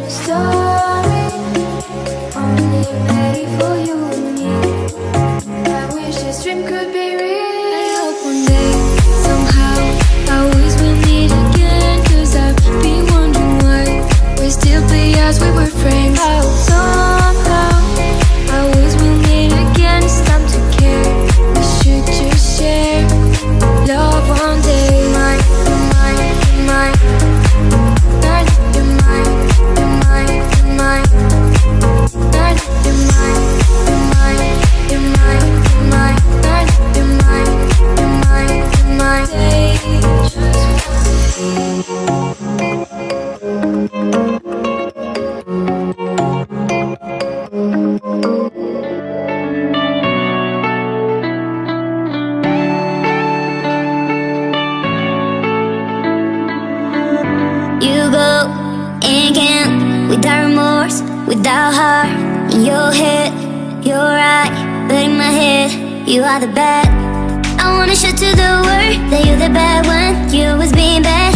Story only ready for you and me. as we were friends. Somehow I wish we meet again. It's time to care. We should just share love one day. Mine, mine, mine. Not you're mine, you're mine, you're mine. Not you're mine, you're mine, you're mine, you're mine. Not you're mine, you're mine, you're mine. Say just You go again without remorse, without heart. In your head, you're right, but in my head, you are the bad. I wanna show to the world that you're the bad one. You was being bad.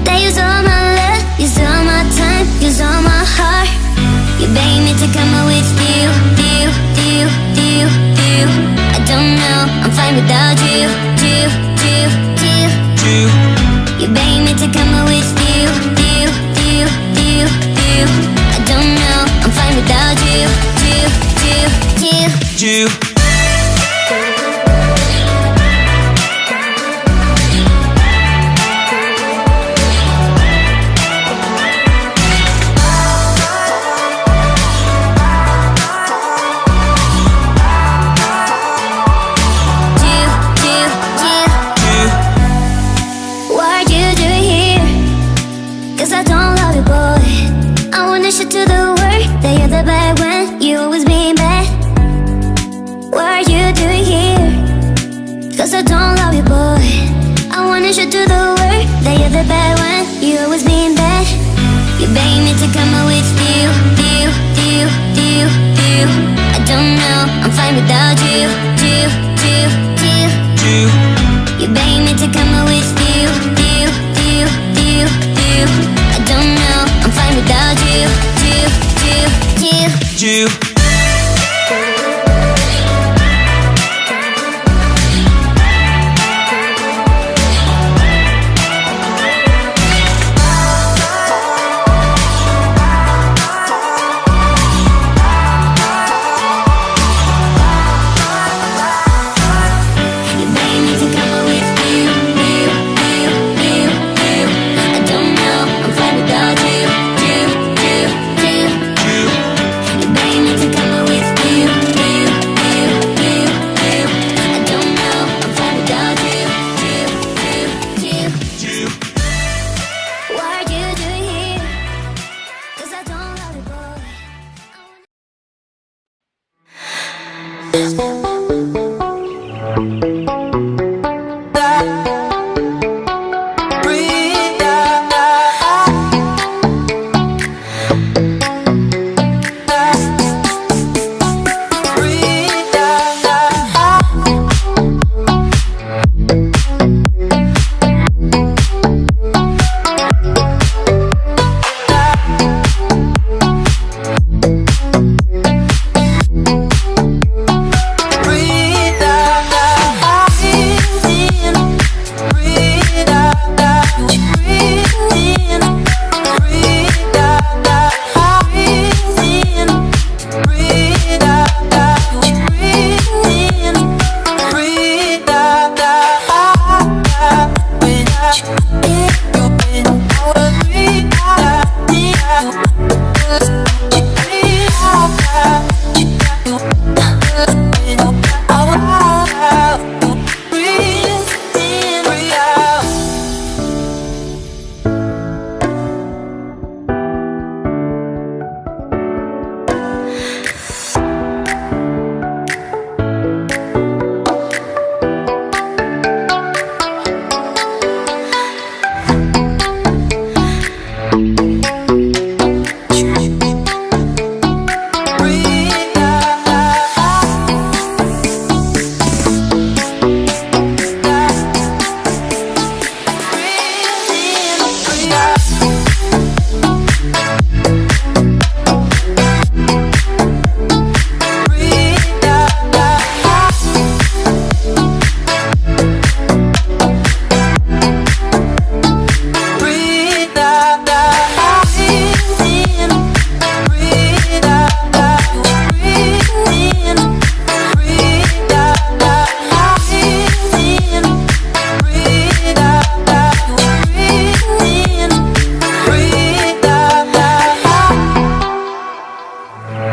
That use all my love, use all my time, use all my heart. You begging me to come out with you. I don't know, I'm fine without you. You begging me to come out with you. I don't know, I'm fine without you. To the world that you're the bad when you always being bad. What are you doing here? Cause I don't love you, boy. I wanna show to the world that you're the bad when you always being bad. You begging me to come out with you. I don't know, I'm fine without you. You begging me to come out with you. I don't know, I'm fine without you.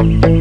Just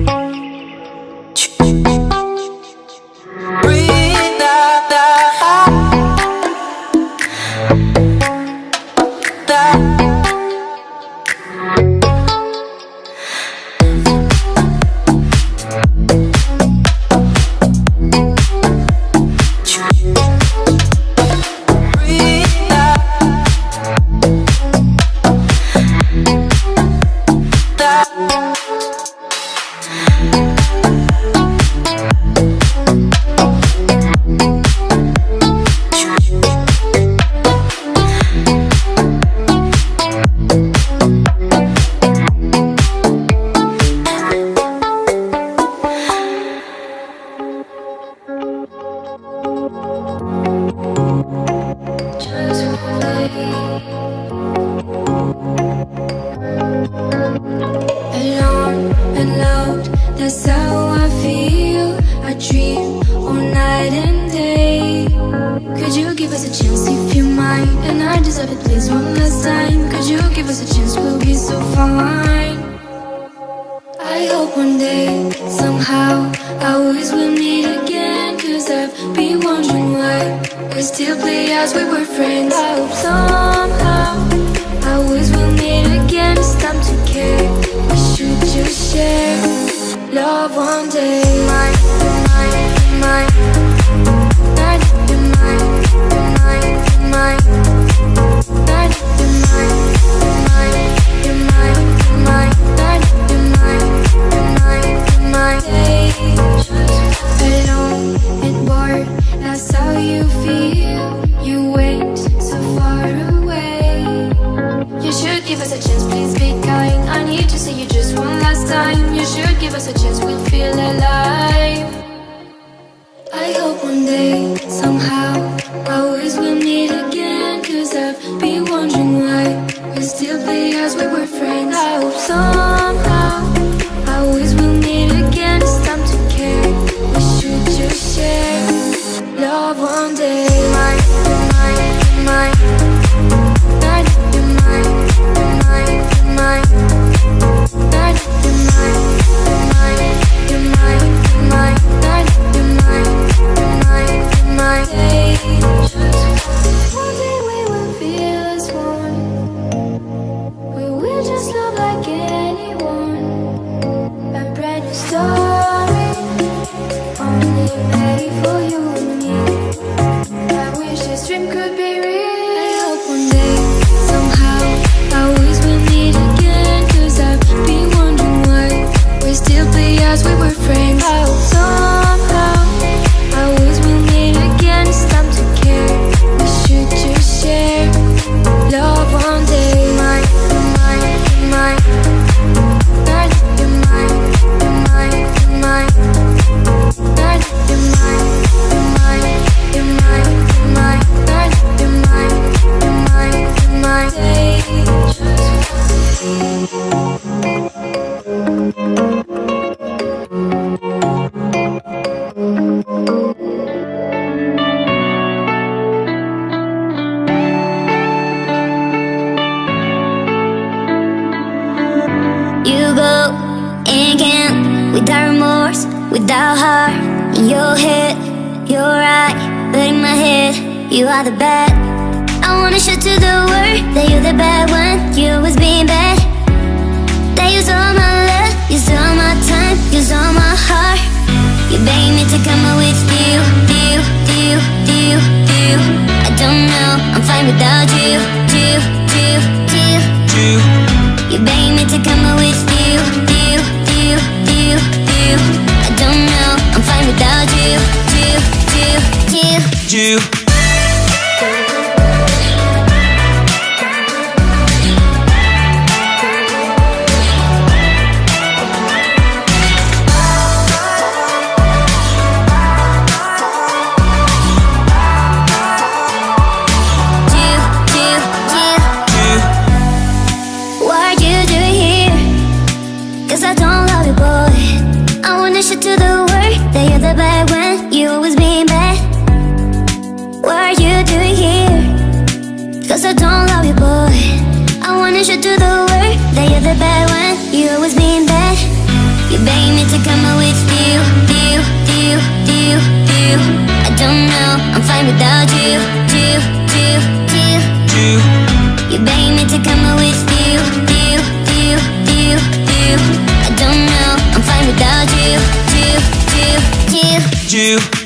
alone and loved, that's how I feel. I dream all night and day. Could you give us a chance if you mind? And I deserve it, please, one last time. Could you give us a chance? We'll be so fine. I hope one day, somehow, I always will meet again. Cause I've been wondering why we still play as we were friends. I hope somehow, I always will meet again. It's time to care, we should just share love one day. Mine, mine, mine. Night, you're mine, you're mine, you're mine. Night, you're mine, you're mine, you're mine, you're mine. Night, you're mine, you're mine, you're mine. Hey, alone and bored, that's how you feel. You went so far away. You should give us a chance, please be kind. I need to see you just one last time. You should give us a chance, we'll feel alive. I hope one day, somehow, I always will meet again. Cause I've been wondering why we still play as we were friends. I hope somehow, I always will meet again. It's time to care, we should just share love one day. Mine, mine, mine. Night, you're mine, you're mine, you're mine. Night, you're mine, you're mine, you're mine, you're mine. Night, you're mine, you're mine, you're mine. One day we will feel as one. We will just love like anyone. A brand new story, only made for you and me. I wish this dream could be real. I hope one day, somehow, I always will meet again. Cause I've been wondering why we still play as we were friends. I hope somehow, I always will meet again. It's time to care, we should just share love one day. Mine, mine, mine. Night, you're mine, you're mine, you're mine. Night, you're mine, you're mine, you're mine, you're mine. Night, you're mine, you're mine, you're mine. You go again without remorse, without heart. In your head, you're right, but in my head, you are the bad. I wanna show to the world that you're the bad one. You always being bad. That use all my love, use all my time, use all my heart. You begging me to come out with you. I don't know, I'm fine without you. You begging me to come out with you. I don't know, I'm fine without you. you.